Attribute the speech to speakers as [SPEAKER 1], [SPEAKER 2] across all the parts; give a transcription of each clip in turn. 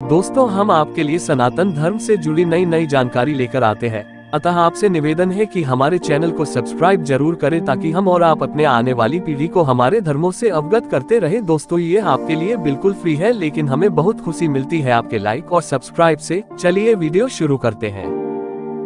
[SPEAKER 1] दोस्तों, हम आपके लिए सनातन धर्म से जुड़ी नई जानकारी लेकर आते हैं। अतः आपसे निवेदन है कि हमारे चैनल को सब्सक्राइब जरूर करें ताकि हम और आप अपने आने वाली पीढ़ी को हमारे धर्मों से अवगत करते रहे। दोस्तों, ये आपके लिए बिल्कुल फ्री है, लेकिन हमें बहुत खुशी मिलती है आपके लाइक और सब्सक्राइब से। चलिए वीडियो शुरू करते हैं।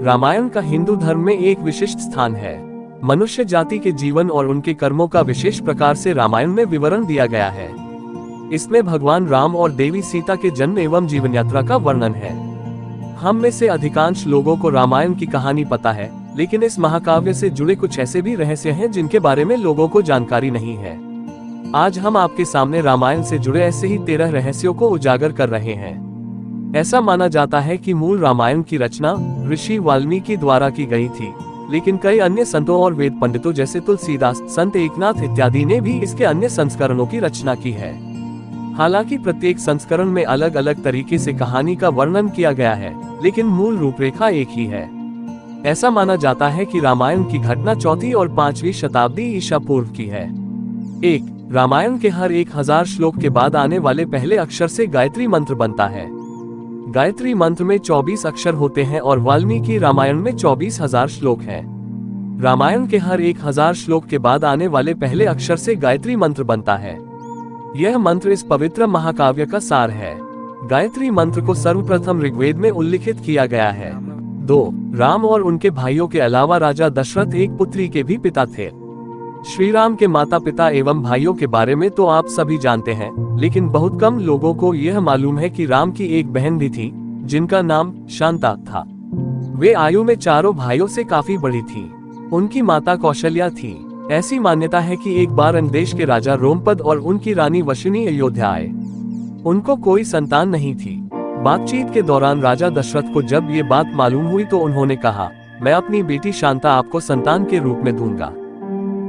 [SPEAKER 1] रामायण का हिंदू धर्म में एक विशिष्ट स्थान है। मनुष्य जाति के जीवन और उनके कर्मों का विशेष प्रकार से रामायण में विवरण दिया गया है। इसमें भगवान राम और देवी सीता के जन्म एवं जीवन यात्रा का वर्णन है। हम में से अधिकांश लोगों को रामायण की कहानी पता है, लेकिन इस महाकाव्य से जुड़े कुछ ऐसे भी रहस्य हैं जिनके बारे में लोगों को जानकारी नहीं है। आज हम आपके सामने रामायण से जुड़े ऐसे ही 13 रहस्यों को उजागर कर रहे हैं। ऐसा माना जाता है कि मूल रामायण की रचना ऋषि वाल्मीकि द्वारा की गई थी, लेकिन कई अन्य संतों और वेद पंडितों जैसे तुलसीदास, संत एकनाथ इत्यादि ने भी इसके अन्य संस्करणों की रचना की है। हालांकि प्रत्येक संस्करण में अलग अलग तरीके से कहानी का वर्णन किया गया है, लेकिन मूल रूपरेखा एक ही है। ऐसा माना जाता है कि रामायण की घटना 4वीं और 5वीं शताब्दी ईसा पूर्व की है। 1. रामायण के हर 1000 श्लोक के बाद आने वाले पहले अक्षर से गायत्री मंत्र बनता है। गायत्री मंत्र में 24 अक्षर होते हैं और वाल्मीकि रामायण में 24,000 श्लोक हैं। रामायण के हर 1000 श्लोक के बाद आने वाले पहले अक्षर से गायत्री मंत्र बनता है। यह मंत्र इस पवित्र महाकाव्य का सार है। गायत्री मंत्र को सर्वप्रथम ऋग्वेद में उल्लिखित किया गया है। 2. राम और उनके भाइयों के अलावा राजा दशरथ एक पुत्री के भी पिता थे। श्री राम के माता पिता एवं भाइयों के बारे में तो आप सभी जानते हैं, लेकिन बहुत कम लोगों को यह मालूम है कि राम की एक बहन भी थी, जिनका नाम शांता था। वे आयु में चारों भाइयों से काफी बड़ी थी। उनकी माता कौशल्या थी। ऐसी मान्यता है कि एक बार अन्य देश के राजा रोमपद और उनकी रानी वशिनी अयोध्या आए। उनको कोई संतान नहीं थी। बातचीत के दौरान राजा दशरथ को जब ये बात मालूम हुई तो उन्होंने कहा, मैं अपनी बेटी शांता आपको संतान के रूप में दूंगा।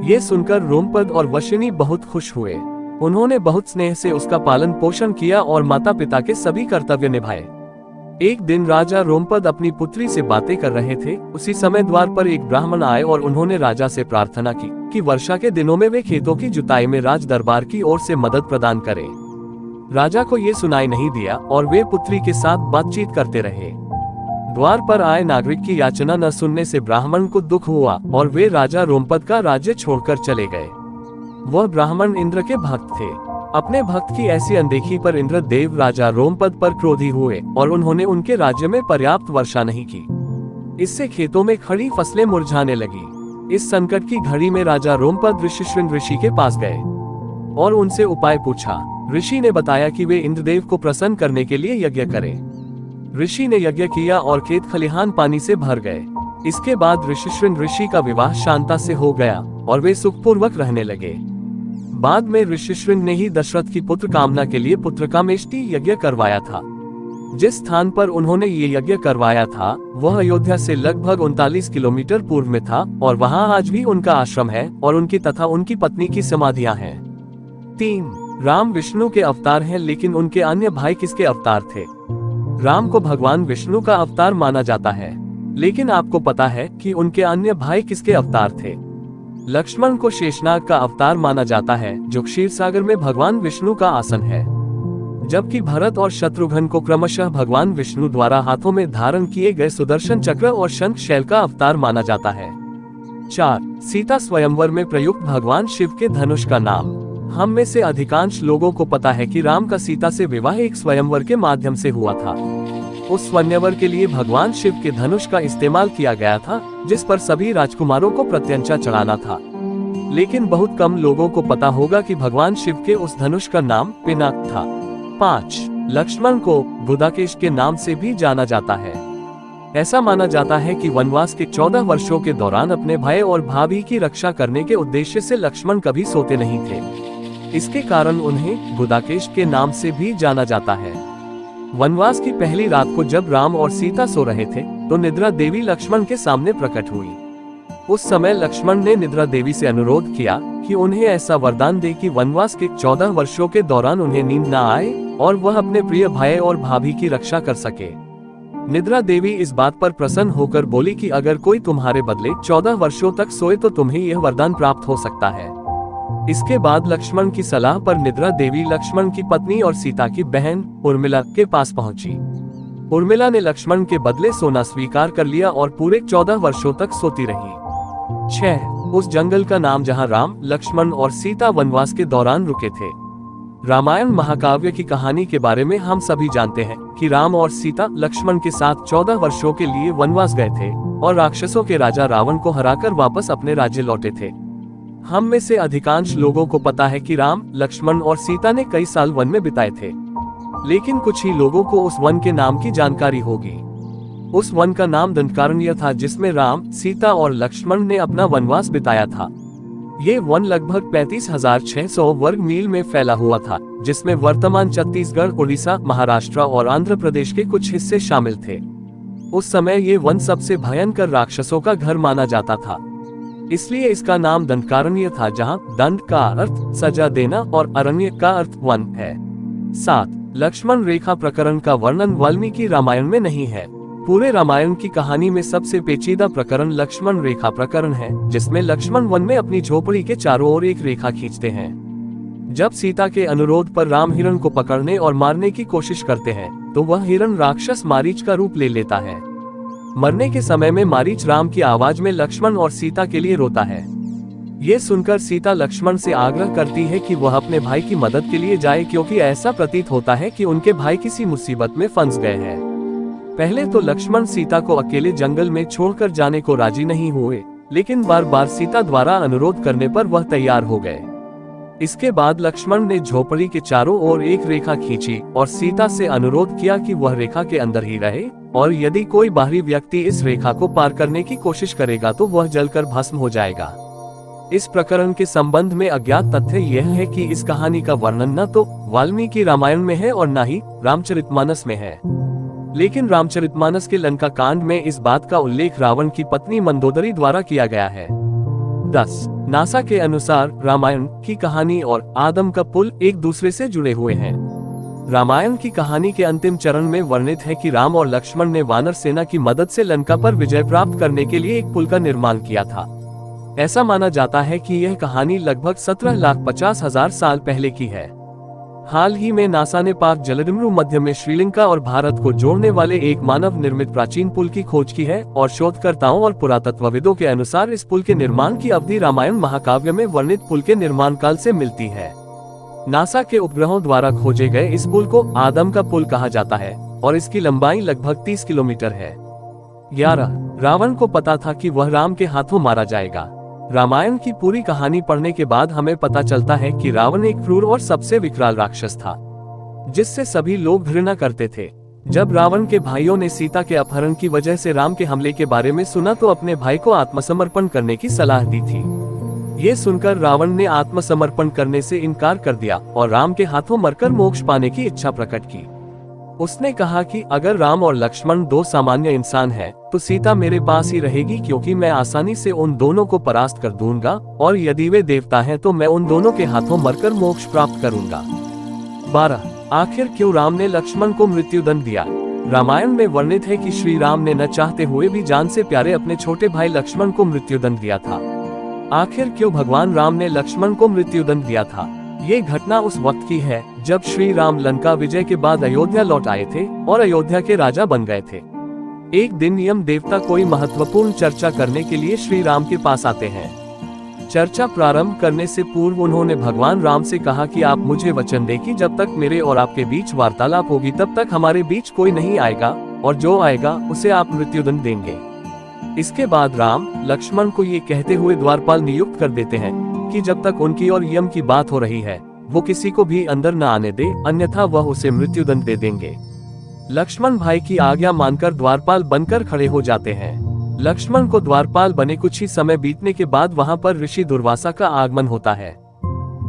[SPEAKER 1] ये सुनकर रोमपद और वशिनी बहुत खुश हुए। उन्होंने बहुत स्नेह से उसका पालन पोषण किया और माता पिता के सभी कर्तव्य निभाए। एक दिन राजा रोमपद अपनी पुत्री से बातें कर रहे थे। उसी समय द्वार पर एक ब्राह्मण आए और उन्होंने राजा से प्रार्थना की कि वर्षा के दिनों में वे खेतों की जुताई में राज दरबार की ओर से मदद प्रदान करें। राजा को ये सुनाई नहीं दिया और वे पुत्री के साथ बातचीत करते रहे। द्वार पर आए नागरिक की याचना न सुनने से ब्राह्मण को दुख हुआ और वे राजा रोमपद का राज्य छोड़कर चले गए। वह ब्राह्मण इंद्र के भक्त थे। अपने भक्त की ऐसी अनदेखी पर इंद्र देव राजा रोमपद पर क्रोधी हुए और उन्होंने उनके राज्य में पर्याप्त वर्षा नहीं की। इससे खेतों में खड़ी फसलें मुरझाने लगी। इस संकट की घड़ी में राजा रोमपद ऋषिशृंग ऋषि के पास गए और उनसे उपाय पूछा। ऋषि ने बताया कि वे इंद्रदेव को प्रसन्न करने के लिए यज्ञ करें। ऋषि ने यज्ञ किया और खेत खलिहान पानी से भर गए। इसके बाद ऋषिशृंग ऋषि का विवाह शांता से हो गया और वे सुखपूर्वक रहने लगे। बाद में ऋषिशृंग ने ही दशरथ की पुत्र कामना के लिए पुत्रकामेष्टि यज्ञ करवाया था। जिस स्थान पर उन्होंने ये यज्ञ करवाया था वह अयोध्या से लगभग 39 किलोमीटर पूर्व में था और वहां आज भी उनका आश्रम है और उनकी तथा उनकी पत्नी की समाधियां हैं। 3. राम विष्णु के अवतार हैं, लेकिन उनके अन्य भाई किसके अवतार थे? राम को भगवान विष्णु का अवतार माना जाता है, लेकिन आपको पता है कि उनके अन्य भाई किसके अवतार थे? लक्ष्मण को शेषनाग का अवतार माना जाता है, जो क्षीरसागर में भगवान विष्णु का आसन है, जबकि भरत और शत्रुघ्न को क्रमशः भगवान विष्णु द्वारा हाथों में धारण किए गए सुदर्शन चक्र और शंख शैल का अवतार माना जाता है। 4. सीता स्वयंवर में प्रयुक्त भगवान शिव के धनुष का नाम। हम में से अधिकांश लोगों को पता है कि राम का सीता से विवाह एक स्वयंवर के माध्यम से हुआ था। उस स्वयंवर के लिए भगवान शिव के धनुष का इस्तेमाल किया गया था, जिस पर सभी राजकुमारों को प्रत्यंचा चढ़ाना था। लेकिन बहुत कम लोगों को पता होगा कि भगवान शिव के उस धनुष का नाम पिनाक था। 5. लक्ष्मण को गुदाकेश के नाम से भी जाना जाता है। ऐसा माना जाता है कि वनवास के 14 वर्षों के दौरान अपने भाई और भाभी की रक्षा करने के उद्देश्य से लक्ष्मण कभी सोते नहीं थे। इसके कारण उन्हें गुदाकेश के नाम से भी जाना जाता है। वनवास की पहली रात को जब राम और सीता सो रहे थे तो निद्रा देवी लक्ष्मण के सामने प्रकट हुई। उस समय लक्ष्मण ने निद्रा देवी से अनुरोध किया कि उन्हें ऐसा वरदान दे कि वनवास के 14 वर्षों के दौरान उन्हें नींद न आए और वह अपने प्रिय भाई और भाभी की रक्षा कर सके। निद्रा देवी इस बात पर प्रसन्न होकर बोली कि अगर कोई तुम्हारे बदले 14 वर्षों तक सोए तो तुम्हें यह वरदान प्राप्त हो सकता है। इसके बाद लक्ष्मण की सलाह पर निद्रा देवी लक्ष्मण की पत्नी और सीता की बहन उर्मिला के पास पहुंची। उर्मिला ने लक्ष्मण के बदले सोना स्वीकार कर लिया और पूरे 14 वर्षों तक सोती रही। 6. उस जंगल का नाम जहां राम, लक्ष्मण और सीता वनवास के दौरान रुके थे। रामायण महाकाव्य की कहानी के बारे में हम सभी जानते हैं कि राम और सीता लक्ष्मण के साथ 14 वर्षों के लिए वनवास गए थे और राक्षसों के राजा रावण को हराकर वापस अपने राज्य लौटे थे। हम में से अधिकांश लोगों को पता है कि राम, लक्ष्मण और सीता ने कई साल वन में बिताए थे, लेकिन कुछ ही लोगों को उस वन के नाम की जानकारी होगी। उस वन का नाम दंडकारण्य था, जिसमें राम, सीता और लक्ष्मण ने अपना वनवास बिताया था। ये वन लगभग 35,600 वर्ग मील में फैला हुआ था, जिसमें वर्तमान छत्तीसगढ़, उड़ीसा, महाराष्ट्र और आंध्र प्रदेश के कुछ हिस्से शामिल थे। उस समय ये वन सबसे भयंकर राक्षसों का घर माना जाता था, इसलिए इसका नाम दंडकारण्य था, जहां दंड का अर्थ सजा देना और अरण्य का अर्थ वन है। 7. लक्ष्मण रेखा प्रकरण का वर्णन वाल्मीकि रामायण में नहीं है। पूरे रामायण की कहानी में सबसे पेचीदा प्रकरण लक्ष्मण रेखा प्रकरण है, जिसमें लक्ष्मण वन में अपनी झोपड़ी के चारों ओर एक रेखा खींचते हैं। जब सीता के अनुरोध पर राम हिरण को पकड़ने और मारने की कोशिश करते हैं, तो वह हिरण राक्षस मारीच का रूप ले लेता है। मरने के समय में मारीच राम की आवाज में लक्ष्मण और सीता के लिए रोता है। ये सुनकर सीता लक्ष्मण से आग्रह करती है कि वह अपने भाई की मदद के लिए जाए, क्योंकि ऐसा प्रतीत होता है कि उनके भाई किसी मुसीबत में फंस गए हैं। पहले तो लक्ष्मण सीता को अकेले जंगल में छोड़कर जाने को राजी नहीं हुए, लेकिन बार बार सीता द्वारा अनुरोध करने पर वह तैयार हो गए। इसके बाद लक्ष्मण ने झोपड़ी के चारों ओर एक रेखा खींची और सीता से अनुरोध किया कि वह रेखा के अंदर ही रहे, और यदि कोई बाहरी व्यक्ति इस रेखा को पार करने की कोशिश करेगा तो वह जलकर भस्म हो जाएगा। इस प्रकरण के संबंध में अज्ञात तथ्य यह है कि इस कहानी का वर्णन न तो वाल्मीकि रामायण में है और न ही रामचरितमानस में है, लेकिन रामचरितमानस के लंका कांड में इस बात का उल्लेख रावण की पत्नी मंदोदरी द्वारा किया गया है। 10. नासा के अनुसार रामायण की कहानी और आदम का पुल एक दूसरे से जुड़े हुए हैं। रामायण की कहानी के अंतिम चरण में वर्णित है कि राम और लक्ष्मण ने वानर सेना की मदद से लंका पर विजय प्राप्त करने के लिए एक पुल का निर्माण किया था। ऐसा माना जाता है कि यह कहानी लगभग 17,50,000 साल पहले की है। हाल ही में नासा ने पाक जलडमरू मध्य में श्रीलंका और भारत को जोड़ने वाले एक मानव निर्मित प्राचीन पुल की खोज की है, और शोधकर्ताओं और पुरातत्वविदों के अनुसार इस पुल के निर्माण की अवधि रामायण महाकाव्य में वर्णित पुल के निर्माण काल से मिलती है। नासा के उपग्रहों द्वारा खोजे गए इस पुल को आदम का पुल कहा जाता है और इसकी लंबाई लगभग 30 किलोमीटर है। 11. रावण को पता था कि वह राम के हाथों मारा जाएगा। रामायण की पूरी कहानी पढ़ने के बाद हमें पता चलता है कि रावण एक क्रूर और सबसे विकराल राक्षस था, जिससे सभी लोग घृणा करते थे। जब रावण के भाइयों ने सीता के अपहरण की वजह से राम के हमले के बारे में सुना तो अपने भाई को आत्मसमर्पण करने की सलाह दी थी। ये सुनकर रावण ने आत्मसमर्पण करने से इनकार कर दिया और राम के हाथों मरकर मोक्ष पाने की इच्छा प्रकट की। उसने कहा कि अगर राम और लक्ष्मण दो सामान्य इंसान हैं, तो सीता मेरे पास ही रहेगी, क्योंकि मैं आसानी से उन दोनों को परास्त कर दूंगा, और यदि वे देवता हैं तो मैं उन दोनों के हाथों मरकर मोक्ष प्राप्त करूंगा। 12. आखिर क्यों राम ने लक्ष्मण को मृत्युदंड दिया? रामायण में वर्णित है कि श्री राम ने न चाहते हुए भी जान से प्यारे अपने छोटे भाई लक्ष्मण को मृत्युदंड दिया था। आखिर क्यों भगवान राम ने लक्ष्मण को मृत्युदंड दिया था? ये घटना उस वक्त की है जब श्री राम लंका विजय के बाद अयोध्या लौट आए थे और अयोध्या के राजा बन गए थे। एक दिन यम देवता कोई महत्वपूर्ण चर्चा करने के लिए श्री राम के पास आते हैं। चर्चा प्रारंभ करने से पूर्व उन्होंने भगवान राम से कहा कि आप मुझे वचन दें कि जब तक मेरे और आपके बीच वार्तालाप होगी तब तक हमारे बीच कोई नहीं आएगा, और जो आएगा उसे आप मृत्युदंड देंगे। इसके बाद राम लक्ष्मण को ये कहते हुए द्वारपाल नियुक्त कर देते हैं कि जब तक उनकी और यम की बात हो रही है वो किसी को भी अंदर न आने दे, अन्यथा वह उसे मृत्युदंड दे देंगे। लक्ष्मण भाई की आज्ञा मानकर द्वारपाल बनकर खड़े हो जाते हैं। लक्ष्मण को द्वारपाल बने कुछ ही समय बीतने के बाद वहां पर ऋषि दुर्वासा का आगमन होता है।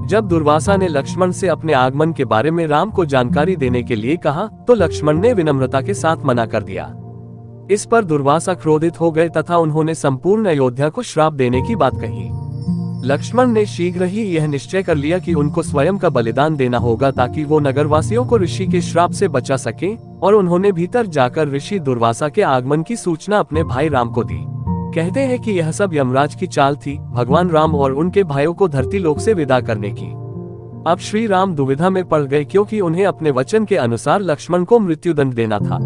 [SPEAKER 1] जब दुर्वासा ने लक्ष्मण से अपने आगमन के बारे में राम को जानकारी देने के लिए कहा तो लक्ष्मण ने विनम्रता के साथ मना कर दिया। इस पर दुर्वासा क्रोधित हो गए तथा उन्होंने संपूर्ण अयोध्या को श्राप देने की बात कही। लक्ष्मण ने शीघ्र ही यह निश्चय कर लिया कि उनको स्वयं का बलिदान देना होगा ताकि वो नगरवासियों को ऋषि के श्राप से बचा सके, और उन्होंने भीतर जाकर ऋषि दुर्वासा के आगमन की सूचना अपने भाई राम को दी। कहते हैं कि यह सब यमराज की चाल थी, भगवान राम और उनके भाइयों को धरती लोक से विदा करने की। अब श्री राम दुविधा में पड़ गए, क्योंकि उन्हें अपने वचन के अनुसार लक्ष्मण को मृत्युदंड देना था।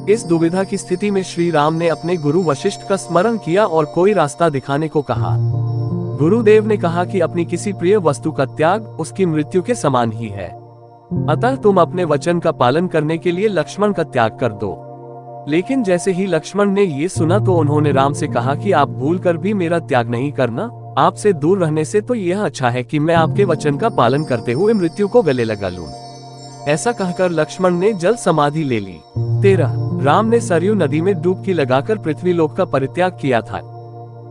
[SPEAKER 1] इस दुविधा की स्थिति में श्री राम ने अपने गुरु वशिष्ठ का स्मरण किया और कोई रास्ता दिखाने को कहा। गुरुदेव ने कहा कि अपनी किसी प्रिय वस्तु का त्याग उसकी मृत्यु के समान ही है, अतः तुम अपने वचन का पालन करने के लिए लक्ष्मण का त्याग कर दो। लेकिन जैसे ही लक्ष्मण ने ये सुना तो उन्होंने राम से कहा कि आप भूल कर भी मेरा त्याग नहीं करना, आपसे दूर रहने से तो यह अच्छा है कि मैं आपके वचन का पालन करते हुए मृत्यु को गले लगा लूं। ऐसा कहकर लक्ष्मण ने जल समाधि ले ली। 13 राम ने सरयू नदी में डुबकी लगाकर पृथ्वीलोक का परित्याग किया था।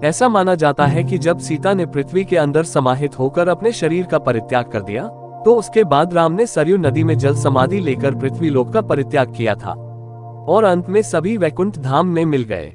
[SPEAKER 1] ऐसा माना जाता है कि जब सीता ने पृथ्वी के अंदर समाहित होकर अपने शरीर का परित्याग कर दिया, तो उसके बाद राम ने सरयू नदी में जल समाधि लेकर पृथ्वीलोक का परित्याग किया था और अंत में सभी वैकुंठ धाम में मिल गए।